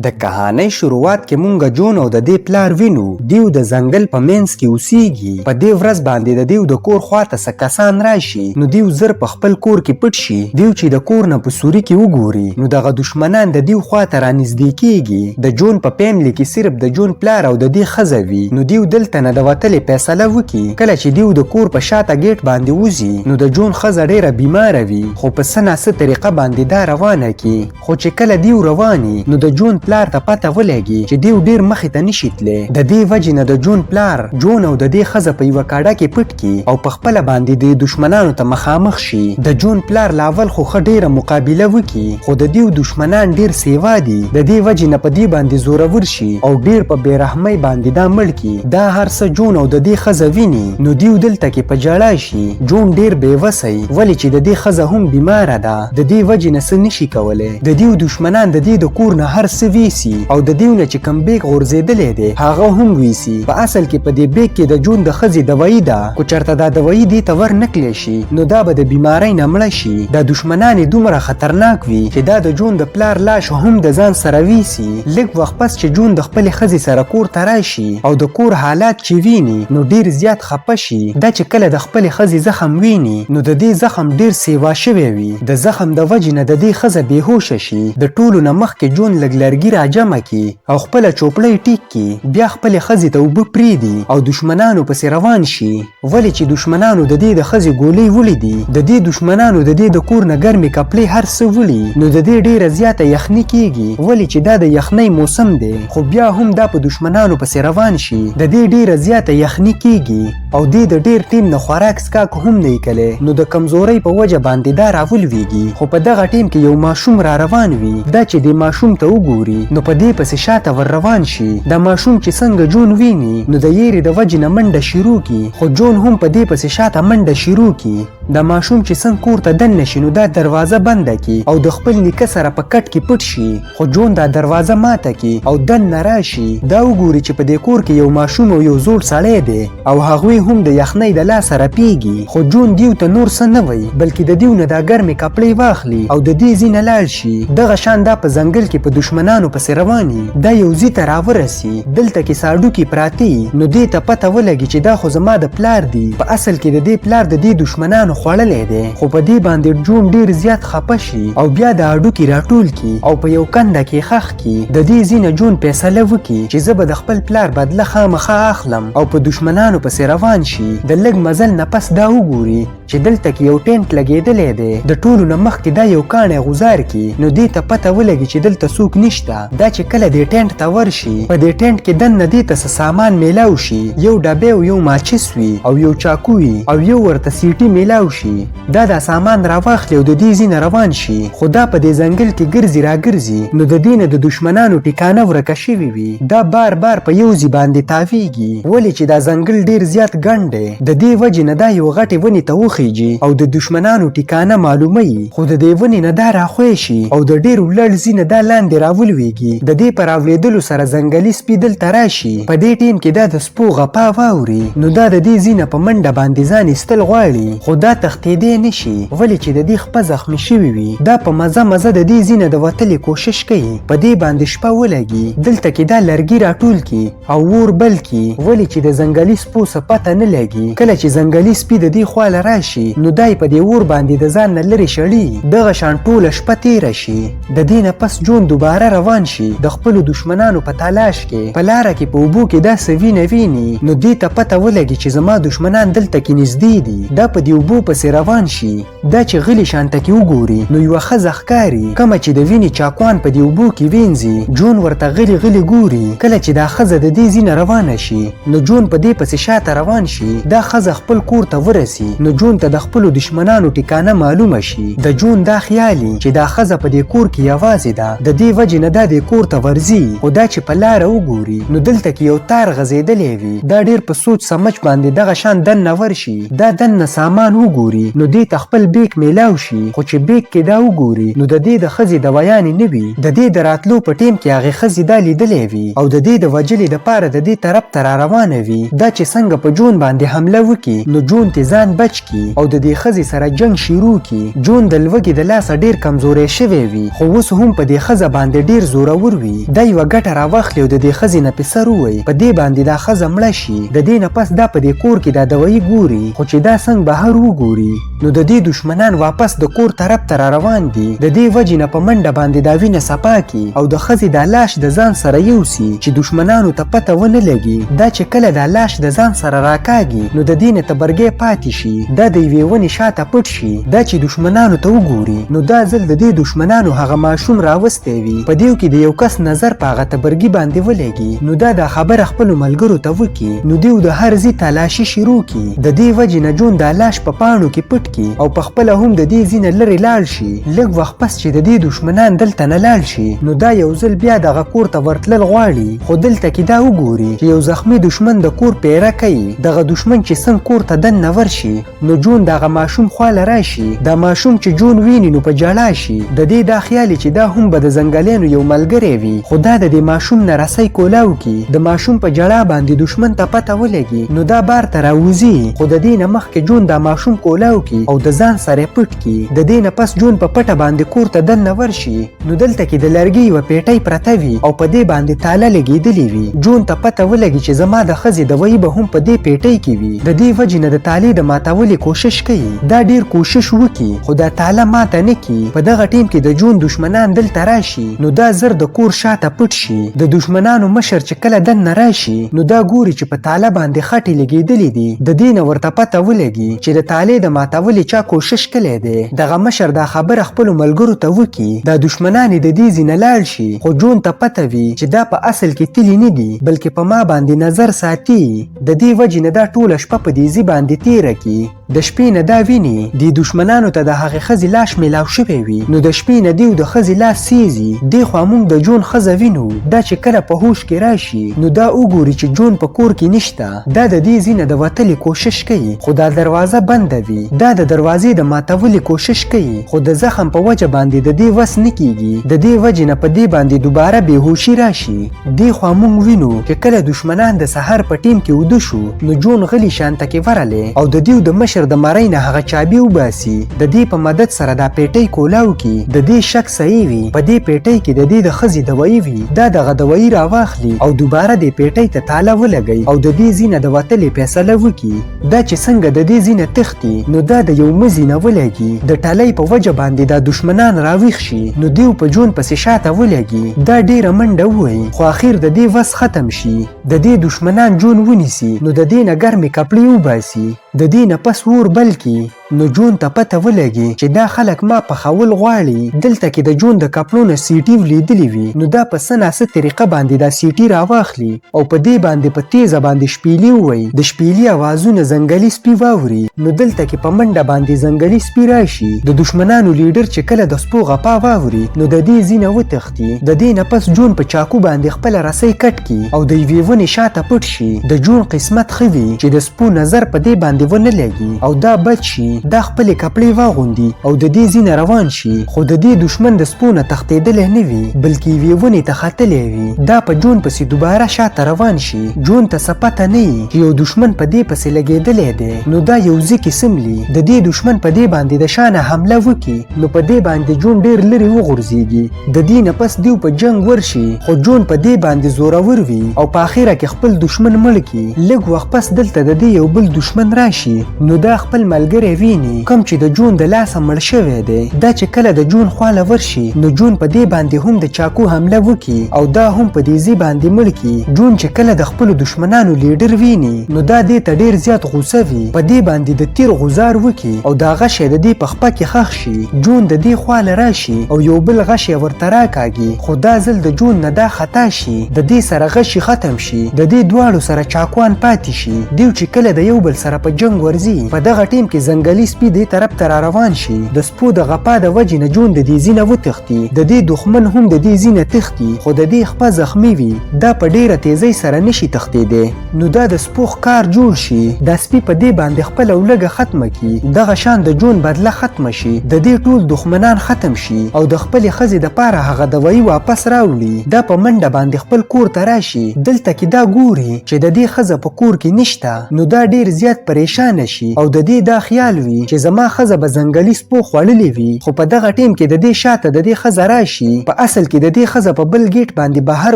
د کهانۍ شروعات کې مونږ جون او د دې پلار وینو. دیو د ځنګل په منځ کې اوسېږي. په دې ورځ باندې د دیو د کور خواته څه کسان راشي نو دیو زر په خپل کور کې پټ شي. دیو چې د کور نه په سوري کې وګوري نو دغه دشمنان د دیو خواته رانږدې کېږي. د جون په فیملي کې صرف د جون پلار او د دې ښځه وي. نو دیو دلته نه د وتلې فیصله وکړي. کله چې دیو د کور په شاته ګیټ باندې وځي نو د جون ښځه ډېره بیماره وي خو په څه ناڅه طریقه باندې دا روانه کړي. خو چې کله دیو رواني نو د جون پلار ته پته ولګي چې دیو ډیر مخې ته نشي تللی. د دې وجې نه د جون پلار جون او د دې ښځه په یوه کاډه کې پټ کړي او په خپله باندې د دشمنانو ته مخامخ شي. د جون پلار لاول خو ښه ډیره مقابله وکړي خو د دیو دشمنان ډیر سیوا دي. د دې وجې نه په دې باندې زورور شي او ډیر په بېرحمۍ باندې دا مړ کړي. دا هر څه جون او د دې ښځه ویني نو دیو دلته کې په ژړا شي. جون ډیر بېوسی ولې چې د دې ښځه هم بیماره ده. د دې وجې نه څه نشي کولی. د دیو دشمنان د دې د کور نه هر څه ویسي او د دیو نه چې کوم بیگ غورځېدلی دی هغه هم ویسي. په اصل کې په دې بیگ کې د جون د ښځې دوایي ده خو چېرته دا دوایي دې ته ورنکلی شي نو دا به د بیمارۍ نه مړه شي. دا دشمنان یې دومره خطرناک وي چې دا د جون د پلار لاش هم د ځان سره ویسي. لږ وخت پس چې جون د خپلې ښځې سره کور ته راشي او د کور حالات چې ویني نو ډیر زیات خفه شي. دا چې کله د خپلې ښځې زخم ویني نو د دې زخم ډیر سیوا شوی وي. د زخم د وجې نه د دې ښځه بېهوشه شي. د ټولو نه مخکې جون لږ لرګي راجمع کړي او خپله چوپړی ټیک کړي. بیا خپلې ښځې ته اوبه پرېږدي او دشمنانو پسې روان شي. ولې چې دشمنانو د دې د ښځې ګولۍ ولیدي. د دې دشمنانو د دې د کور نه ګرمې کپړې هر څه ولي نو د دې ډیره زیاته یخني کېږي. ولې چې دا د یخنۍ موسم دی خو بیا هم دا په دشمنانو پسې روان شي. د دې ډیره زیاته یخني کېږي او دې د ډیر ټیم نه خوراک څکاک هم نه کلی نو د کمزورۍ په وجه باندې دا راولویږي. خو په دغه ټیم کې یو ماشوم را روان وي. دا چې د ماشوم ته وګوري نو په دې پسې شاته ور روان شي. دا ماشوم چې څنګه جون ویني نو د یېرې د وجې نه منډه شروع کړي خو جون هم په دې پسې شاته منډه شروع کړي. دا ماشوم چې څنګه کور ته دننه شي نو دا دروازه بنده کړي او د خپل نیکه سره په کټ کې پټ شي. خو جون دا دروازه ماته کړي او دننه راشي. دا وګوري چې په دې کور کې یو ماشوم او یو زوړ سړی دی او هغوی هم د یخنۍ د لاسه رپېږي. خو جون دیو ته نور څه نه وایي بلکې د دیو نه دا ګرمې کپړې واخلي او د دې ځای نه لاړ شي. دغه شان دا په ځنګل کې په دشمنانو پسې رواني. دا یو ځای ته راورسي. دلته کې ساډوکي پراته نو دې ته پته ولګي چې دا خو زما د پلار دی. په اصل کې د دې پلار د دې دشمنانو خوړلی دی. خو په دې باندې جون ډیر زیات خفه شي او بیا د هډوکي راټول کړي او په یو کنده کې ښخ کړي. د دې ځای نه جون فیصله وکړي چې زه به د خپل پلار بدله خامخا اخلم او په دشمنانو پسې روان شي. د لږ مزل نه پس دا وګوري چې دلته کې یو ټینټ لګېدلی دی. د ټولو نه مخکې دا یو کاڼی غوزار کړي نو دې ته پته ولګي چې دلته څوک نشته. دا چې کله دې ټینټ ته ورشي په دې ټینټ کې دننه دې ته څه سامان میلاو شي. یو ډبې او یو ماچس وي او یو چاقو وي او یو ورته سیټي میلاو شي. دا سامان راواخلي او د دې ځای نه روان شي. خو دا په دې ځنګل کې ګرځي راګرځي نو د دې نه د دشمنانو ټیکانه ورکه شوې وي. دا بار بار په یو ځای باندې تاویږي ولې چې دا ځنګل ډیر زیات ګڼ دی. د دې وجې نه دا یو غټې ونې ته وخیږي او د دشمنانو ټیکانه معلوموي. خو د دې ونې نه دا راخوی شي او د ډیرو لړ ځای نه دا لاندې راولویږي. د دې په راولېدلو سره ځنګلي سپي دلته راشي. په دې ټیم کې دا د سپو غپا واوري نو دا د دې ځای نه په منډه باندې ځان ایستل غواړي خو دا تښتېدی نشي ولې چې د دې خپه زخمي شوي وي. دا په مزه مزه د دې ځای نه د وتلې کوشش کوي. په دې باندې شپه ولګي. دلته کې دا لرګي راټول کړي او اور بل کړي ولې چې د ځنګلي سپو څه پته نه لګي. کله چې ځنګلي سپي د دې خواله راشي نو دای په دې اور باندې د ځان نه لرې شړي. دغه شان ټوله شپه تېره شي. د دې نه پس جون دوباره روان شي د خپلو دشمنانو په تلاش کې. په لاره کې په اوبو کې داسې وینه ویني نو دې ته پته ولګي چې زما دشمنان دلته کې نږدې دي. دا په دې اوبو پسې روان شي. دا چې غلي شانته کې وګوري نو یوه ښځه ښکاري کومه چې د وینې چاقوان په دې اوبو کې وینځي. جون ورته غلي غلي ګوري. کله چې دا ښځه د دې ځای نه روانه شي نو جون په دې پسې شاته روان شي. دا ښځه خپل کور ته ورسي نو جون ته د خپلو دشمنانو ټیکانه معلومه شي. د جون دا خیالي چې دا ښځه په دې کور کې یوازې ده. د دې وجې نه دا دې کور ته ورځي. خو دا چې په لاره وګوري نو دلته کې یو تار غځېدلی وي. دا ډېر په سوچ سمج باندې دغه شان دننه ورشي. دا دننه سامان وګوري نو دې ته خپل بیک میلاو شي. خو چې بیک کې دا وګوري نو د دې د ښځې دوایانې نه وي. د دې د راتلو په ټیم کې هغې ښځې دا لیدلی وي او د دې د وجلې دپاره د دې طرف ته را روانه وي. دا چې څنګه په جون باندې حمله وکړي نو جون تې ځان بچ کړي. او د دې ښځې سره جنگ شروع کی. جون د لوږې د لاسه ډیر کمزوری شوی وي خو اوس هم په دې ښځه باندې ډیر زورور وي. دا یوه ګټه راواخلي او د دې ښځې نه پې سر ووایي په دې باندې دا ښځه مړه شي. د دې نه پس دا په دې کور کې دا دوایي ګوري خو چې دا څنګه بهر وګوري نو د دې دشمنان واپس د کور طرف ته را روان دي. د دې وجې نه په منډه باندې دا وینه صفا کي او د ښځې دا لاش د ځان سره یوسي چې دشمنانو ته پته ونه لګي. دا چې کله دا لاش د ځان سره راکاږي نو د دې نه تبرګی پاتې شي. دا د یوې ونې شاته پټ شي. دا چې دشمنانو ته وګوري نو دا ځل د دې دشمنانو هغه ماشوم راوستی وي. په دې کې د یو کس نظر په هغه تبرګي باندې ولګي نو دا د خبره خپلو ملګرو ته وکي. نو دیو د هر ځای تلاشي شروع کی. د دې وجې نه جون دا لاش په پاڼو کې پټ کی او په خپله هم د دې ځای نه لرې لاړ شي. لږ وخت پس چې د دې دشمنان دلته نه لاړ شي نو دا یو ځل بیا دغه کور ته ورتلل غواړي خو دلته کې دا وګوري چې یو زخمي دشمن د کور پیره کوي. دغه دشمن چې څنګه کور ته دننه ورشي نو جون دغه ماشوم خواله راشي. دا ماشوم چې جون ویني نو په ژړا شي. د دې دا خیال چې دا هم به د ځنګلیانو یو ملګری وي خو دا د دې ماشوم نه رسۍ کولاو کی. د ماشوم په ژړا باندې دشمن ته پته ولګي نو دا بار ته راوځي خو د دې نه مخکې جون دا ماشوم کولاو کی او د ځان سره پټ کی. د دې نه پس جون په پټه باندې کور ته دننه ورشي نو دلته کې د لرګي یوه پیټۍ پرته وي او په دې باندې تاله لګېدلې وي. جون ته پته ولګي چې زما د ښځې دوایي به هم په دې پیټۍ کې وي. د دې وجې نه د تالې د ماتولې کوشش کوي. دا ډیر کوشش وکي خو دا تاله ماته نه کی. په دغه ټیم کې د جون دشمنان دلته راشي نو دا زر د کور شاته پټ شي. د دشمنانو مشر چې کله دننه راشي نو دا ګوري چې په تاله باندې خټې لګېدلې دي. د دې نه ورته پته ولګي چې د تالې د ماتولې چا کوشش کړی دی. دغه مشر دا خبره خپلو ملګرو ته وکي. دا دشمنان د دې ځای نه لاړ شي خو جون ته پته وي چې دا په اصل کې تلي نه دي بلکې په ما باندې نظر ساتي. د دې وجې نه دا ټوله شپه په دې ځای باندې تیره کي. د شپې نه دا ویني دې دشمنانو ته د هغې ښځې لاش میلاو شوی وي نو د شپې نه دیو د ښځې لاس سیزي. دې خوا موږ د جون ښځه وینو. دا چې کله په هوش کې راشي نو دا وګوري چې جون په کور کې نشته. دا د دې ځای نه د وتلې کوشش کوي خو دا دروازه بنده وي. دا د دروازې د ماتولې کوشش کوي خو د زخم په وجه باندې د دې وس نه کیږي. د دې وجې نه په دې باندې دوباره بېهوشي راشي. دې خوا موږ وینو چې کله دشمنان د سحر په ټیم کې وده شو نو جون غلی شانته کې ورغلی او د دیو د مشر د مرۍ نه هغه چابي وباسي. د دې په مدد سره دا پیټۍ کولاو کی. د دې شک صحیح وي په دې پیټۍ کې د دې د ښځې دوایي وي. دا دغه دوایي راواخلي او دوباره دې پیټۍ ته تاله ولګوي او د دې ځای نه د وتلې فیصله وکړي. دا چې څنګه د دې ځای نه تښتي نو دا د یو مزي نه ولګي. د ټلۍ په وجه باندې دا دشمنان راویښ شي نو دیو په جون پسې شاته ولګي. دا ډیره منډه ووهي خو اخر د دې وس ختم شي. د دې دشمنان جون ونیسي نو د دې نه ګرمې کپړې وباسي. د دې نه پس اور بل کی نو جون ته پته ولګي چې دا خلک ما پخول غواړي. دلته کې د جون د کپړو نه سیټي ولیدلې وي نو دا په څه ناسه طریقه باندې دا سیټي راواخلي او په دې باندې په تیزه باندې شپیلي ووایي. د شپیلي اوازونه ځنګلي سپي واوري نو دلته کې په منډه باندې ځنګلي سپي راشي. د دشمنانو لیډر چې کله د سپو غپا واوري نو د دې ځای نه وتښتي. د دې نه پس جون په چاقو باندې خپله رسۍ کټ کي او د یوې ونې شاته پټ شي. د جون قسمت ښه وي چې د سپو نظر په دې باندې ونه لګي او دا بچ شي. دا خپلې کپړې واغوندي او د دې ځای نه روان شي خو د دې دشمن د سپو نه تښتېدلی نه وي بلکې یوې ونې ته ختلی وي. دا په جون پسې دوباره شاته روان شي. جون ته څه پته نه وي چې یو دشمن په دې پسې لګېدلی دی نو دا یو ځای کې سملي. د دې دشمن په دې باندې د شانه حمله وکړي نو په دې باندې جون ډېر لرې وغورځېږي. د دې نه پس دیو په جنګ ورشي خو جون په دې باندې زورور وي او په اخره کې خپل دشمن مړ کړي. لږ وخت پس دلته د دې یو بل دشمن راشي نو دا خپل ملګری ویني کوم چې د جون د لاسه مړ شوی دی. دا چې کله د جون خواله ورشي نو جون په دې باندې هم د چاقو حمله وکړي او دا هم په دې ځای باندې مړ کړي. جون چې کله د خپلو دشمنانو لیډر ویني نو دا دې ته ډېر زیات غوسه وي. په دې باندې د تیر غوزار وکړي او دا غشی د دې په خپه کې ښخ شي. جون د دې خواله راشي او یو بل غشی ورته راکاږي خو دا ځل د جون نه دا خطا شي. د دې سره غشي ختم شي. د دې دواړو سره چاقوان پاتې شي. دیو چې کله د یو بل سره په جنګ ورځي په دغه ټیم کې ځنګلي سپي دې طرف ته را روان شي. د سپو د غپا د وجې نه جون د دې ځای نه وتښتي. د دې دښمن هم د دې ځای نه تښتي خو د دې خپه زخمي وي. دا په ډیره تیزۍ سره نشي تښتېدی نو دا د سپو ښکار جوړ شي. دا سپي په دې باندې خپله ولږه ختمه کړي. دغه شان د جون بدله ختمه شي. د دې ټول دښمنان ختم شي او د خپلې ښځې دپاره هغه دوایي واپس راوړي. دا په منډه باندې خپل کور ته راشي. دلته کې دا ګوري چې د دې ښځه په کور کې نشته نو دا ډیر زیات پریشانه شي او د دې دا خیال وي وي چې زما ښځه به ځنګلي سپو خوړلې وي، خو په دغه ټیم کې د دې شاته د دې ښځه راشي، په اصل کې د دې ښځه په بل ګیټ باندې بهر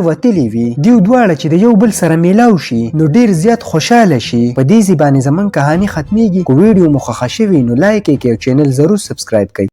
وتلې وي. دیو دواړه چې د یو بل سره میلاو شي نو ډیر زیات خوشاله شي. په دې ځای باندې زمونږ کهاني ختمیږي. کو ویډیو مو خوښه شوې نو لایک یې کړئ او چینل ضرور سبسکرایب کړئ.